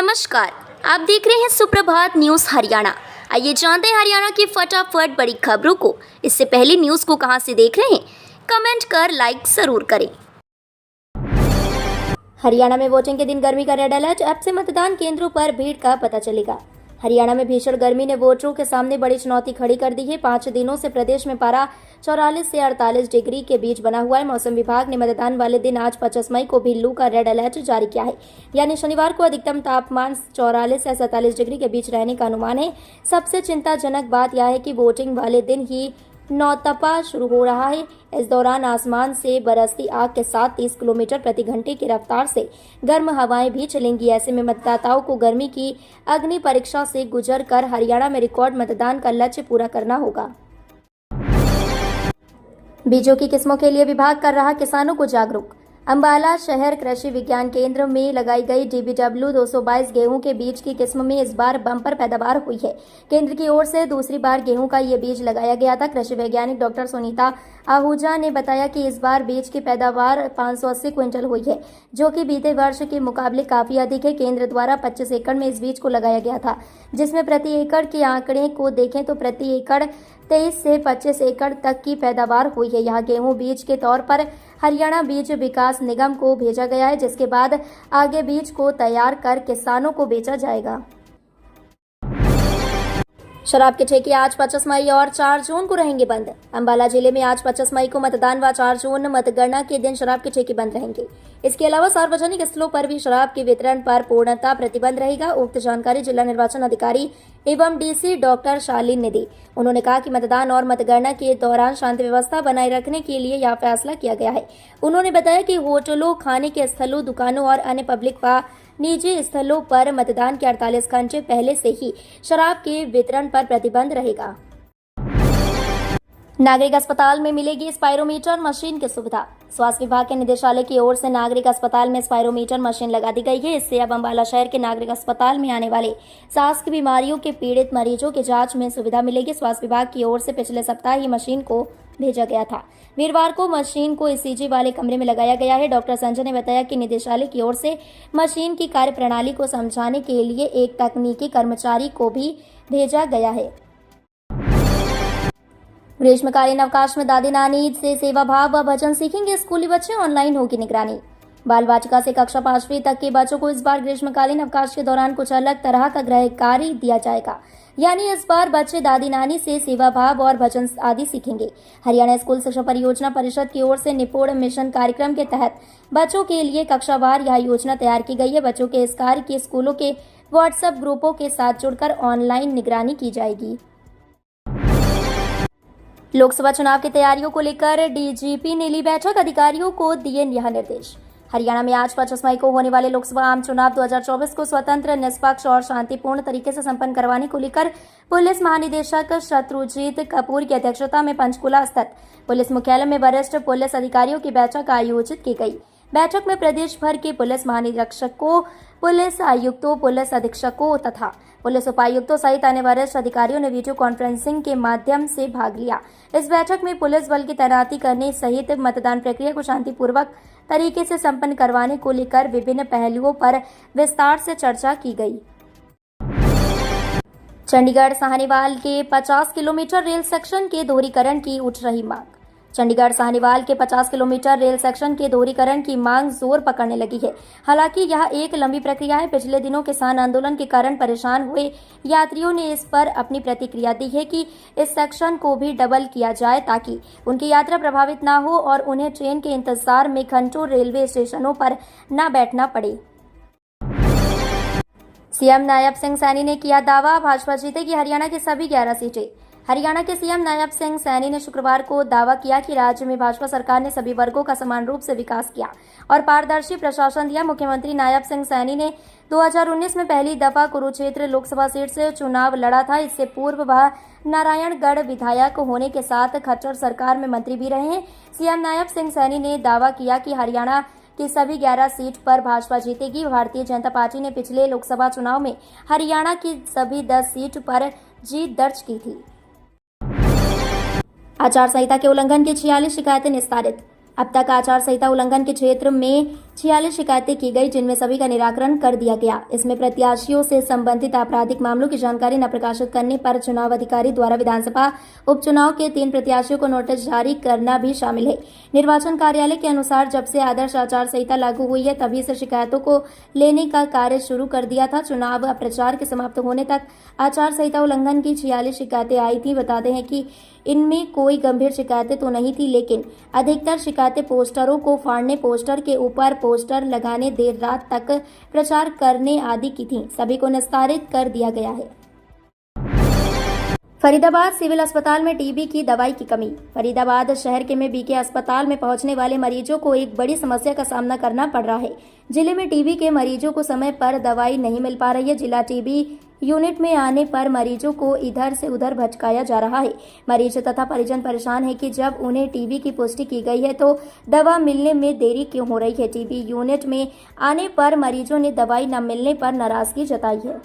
नमस्कार, आप देख रहे हैं सुप्रभात न्यूज़ हरियाणा। आइए जानते हैं हरियाणा की फटाफट बड़ी खबरों को। इससे पहले न्यूज़ को कहां से देख रहे हैं, कमेंट कर लाइक जरूर करें। हरियाणा में वोटिंग के दिन गर्मी का रेड अलर्ट, अब से मतदान केंद्रों पर भीड़ का पता चलेगा। हरियाणा में भीषण गर्मी ने वोटरों के सामने बड़ी चुनौती खड़ी कर दी है। 5 दिनों से प्रदेश में पारा 44 से 48 डिग्री के बीच बना हुआ है। मौसम विभाग ने मतदान वाले दिन आज 25 मई को भी लू का रेड अलर्ट जारी किया है, यानी शनिवार को अधिकतम तापमान 44 से 47 डिग्री के बीच रहने का अनुमान है। सबसे चिंताजनक बात यह है कि वोटिंग वाले दिन ही नौतपा शुरू हो रहा है। इस दौरान आसमान से बरसती आग के साथ 30 किलोमीटर प्रति घंटे की रफ्तार से गर्म हवाएं भी चलेंगी। ऐसे में मतदाताओं को गर्मी की अग्नि परीक्षा से गुजर कर हरियाणा में रिकॉर्ड मतदान का लक्ष्य पूरा करना होगा। बीजों की किस्मों के लिए विभाग कर रहा किसानों को जागरूक। अंबाला शहर कृषि विज्ञान केंद्र में लगाई गई DBW 222 गेहूं के बीज की किस्म में इस बार बम्पर पैदावार हुई है। केंद्र की ओर से दूसरी बार गेहूं का ये बीज लगाया गया था। कृषि वैज्ञानिक डॉक्टर सुनीता आहूजा ने बताया कि इस बार बीज की पैदावार 580 क्विंटल हुई है, जो कि बीते वर्ष के मुकाबले काफी अधिक है। केंद्र द्वारा 25 एकड़ में इस बीज को लगाया गया था, जिसमें प्रति एकड़ के आंकड़े को देखें तो प्रति एकड़ 23 से 25 एकड़ तक की पैदावार हुई है। यह गेहूं बीज के तौर पर हरियाणा बीज विकास निगम को भेजा गया है, जिसके बाद आगे बीज को तैयार कर किसानों को बेचा जाएगा। शराब के ठेके आज 25 मई और 4 जून को रहेंगे बंद। अंबाला जिले में आज 25 मई को मतदान व 4 जून मतगणना के दिन शराब के ठेके बंद रहेंगे। इसके अलावा सार्वजनिक स्थलों पर भी शराब के वितरण पर पूर्णतः प्रतिबंध रहेगा। उक्त जानकारी जिला निर्वाचन अधिकारी एवं DC डॉक्टर शालीन ने दी। उन्होंने कहा कि मतदान और मतगणना के दौरान शांति व्यवस्था बनाए रखने के लिए यह फैसला किया गया है। उन्होंने बताया कि होटलों, खाने के स्थलों, दुकानों और अन्य पब्लिक व निजी स्थलों पर मतदान के 48 घंटे पहले से ही शराब के वितरण पर प्रतिबंध रहेगा। नागरिक अस्पताल में मिलेगी स्पायरोमीटर मशीन की सुविधा। स्वास्थ्य विभाग के निदेशालय की ओर से नागरिक अस्पताल में स्पायरोमीटर मशीन लगा दी गई है। इससे अब अंबाला शहर के नागरिक अस्पताल में आने वाले सांस की बीमारियों के पीड़ित मरीजों की जांच में सुविधा मिलेगी। स्वास्थ्य विभाग की ओर से पिछले सप्ताह ही मशीन को भेजा गया था। वीरवार को मशीन को ECG वाले कमरे में लगाया गया है। डॉक्टर संजय ने बताया कि निदेशालय की ओर से मशीन की कार्यप्रणाली को समझाने के लिए एक तकनीकी कर्मचारी को भी भेजा गया है। ग्रीष्मकालीन अवकाश में दादी नानी से सेवा भाव व भजन सीखेंगे स्कूली बच्चे, ऑनलाइन होगी निगरानी। बाल वाटिका से कक्षा 5वीं तक के बच्चों को इस बार ग्रीष्मकालीन अवकाश के दौरान कुछ अलग तरह का गृह कार्य दिया जाएगा, यानी इस बार बच्चे दादी नानी से सेवा भाव और भजन आदि सीखेंगे। हरियाणा स्कूल शिक्षा परियोजना परिषद की ओर से निपुण मिशन कार्यक्रम के तहत बच्चों के लिए कक्षावार यह योजना तैयार की गई है। बच्चों के इस कार्य की स्कूलों के व्हाट्सएप ग्रुपों के साथ जुड़कर ऑनलाइन निगरानी की जाएगी। लोकसभा चुनाव की तैयारियों को लेकर DGP ने ली बैठक, अधिकारियों को दिए यह निर्देश। हरियाणा में आज 25 मई को होने वाले लोकसभा आम चुनाव 2024 को स्वतंत्र, निष्पक्ष और शांतिपूर्ण तरीके से संपन्न करवाने को लेकर पुलिस महानिदेशक शत्रुजीत कपूर की अध्यक्षता में पंचकुला स्थित पुलिस मुख्यालय में वरिष्ठ पुलिस अधिकारियों की बैठक आयोजित की गई। बैठक में प्रदेश भर के पुलिस महानिरीक्षकों, पुलिस आयुक्तों, पुलिस अधीक्षकों तथा पुलिस उपायुक्तों सहित अन्य वरिष्ठ अधिकारियों ने वीडियो कॉन्फ्रेंसिंग के माध्यम से भाग लिया। इस बैठक में पुलिस बल की तैनाती करने सहित मतदान प्रक्रिया को शांतिपूर्वक तरीके से संपन्न करवाने को लेकर विभिन्न पहलुओं पर विस्तार से चर्चा की गई। चंडीगढ़ साहनेवाल के 50 किलोमीटर रेल सेक्शन के दोहरीकरण की उठ रही मांग। चंडीगढ़ साहनेवाल के 50 किलोमीटर रेल सेक्शन के दोहरीकरण की मांग जोर पकड़ने लगी है। हालांकि यह एक लंबी प्रक्रिया है। पिछले दिनों किसान आंदोलन के कारण परेशान हुए यात्रियों ने इस पर अपनी प्रतिक्रिया दी है कि इस सेक्शन को भी डबल किया जाए ताकि उनकी यात्रा प्रभावित न हो और उन्हें ट्रेन के इंतजार में घंटों रेलवे स्टेशनों पर न बैठना पड़े। CM नायब सिंह सैनी ने किया दावा, भाजपा जीतेगी हरियाणा की सभी 11 सीटें। हरियाणा के CM नायब सिंह सैनी ने शुक्रवार को दावा किया कि राज्य में भाजपा सरकार ने सभी वर्गों का समान रूप से विकास किया और पारदर्शी प्रशासन दिया। मुख्यमंत्री नायब सिंह सैनी ने 2019 में पहली दफा कुरुक्षेत्र लोकसभा सीट से चुनाव लड़ा था। इससे पूर्व वह नारायणगढ़ विधायक होने के साथ खच्चर सरकार में मंत्री भी रहे हैं। CM नायब सिंह सैनी ने दावा किया कि हरियाणा की सभी 11 सीट पर भाजपा जीतेगी। भारतीय जनता पार्टी ने पिछले लोकसभा चुनाव में हरियाणा की सभी 10 सीट पर जीत दर्ज की थी। आचार संहिता के उल्लंघन की 46 शिकायतें निस्तारित। अब तक आचार संहिता उल्लंघन के क्षेत्र में 46 शिकायतें की गई, जिनमें सभी का निराकरण कर दिया गया। इसमें प्रत्याशियों से संबंधित आपराधिक मामलों की जानकारी न प्रकाशित करने पर चुनाव अधिकारी द्वारा विधानसभा उपचुनाव के 3 प्रत्याशियों को नोटिस जारी करना भी शामिल है। निर्वाचन कार्यालय के अनुसार जब से आदर्श आचार संहिता लागू हुई है, तभी से शिकायतों को लेने का कार्य शुरू कर दिया था। चुनाव प्रचार के समाप्त होने तक आचार संहिता उल्लंघन की 46 शिकायतें आई थी। बताते हैं कि इनमें कोई गंभीर शिकायतें तो नहीं थी, लेकिन अधिकतर शिकायतें पोस्टरों को फाड़ने, पोस्टर के ऊपर पोस्टर लगाने, देर रात तक प्रचार करने आदि की थी। सभी को निस्तारित कर दिया गया है। फरीदाबाद सिविल अस्पताल में टीबी की दवाई की कमी। फरीदाबाद शहर के में बीके अस्पताल में पहुंचने वाले मरीजों को एक बड़ी समस्या का सामना करना पड़ रहा है। जिले में टीबी के मरीजों को समय पर दवाई नहीं मिल पा रही है। जिला टीबी यूनिट में आने पर मरीजों को इधर से उधर भटकाया जा रहा है। मरीज तथा परिजन परेशान है कि जब उन्हें टीबी की पुष्टि की गई है तो दवा मिलने में देरी क्यों हो रही है। टीबी यूनिट में आने पर मरीजों ने दवाई न मिलने पर नाराजगी जताई है।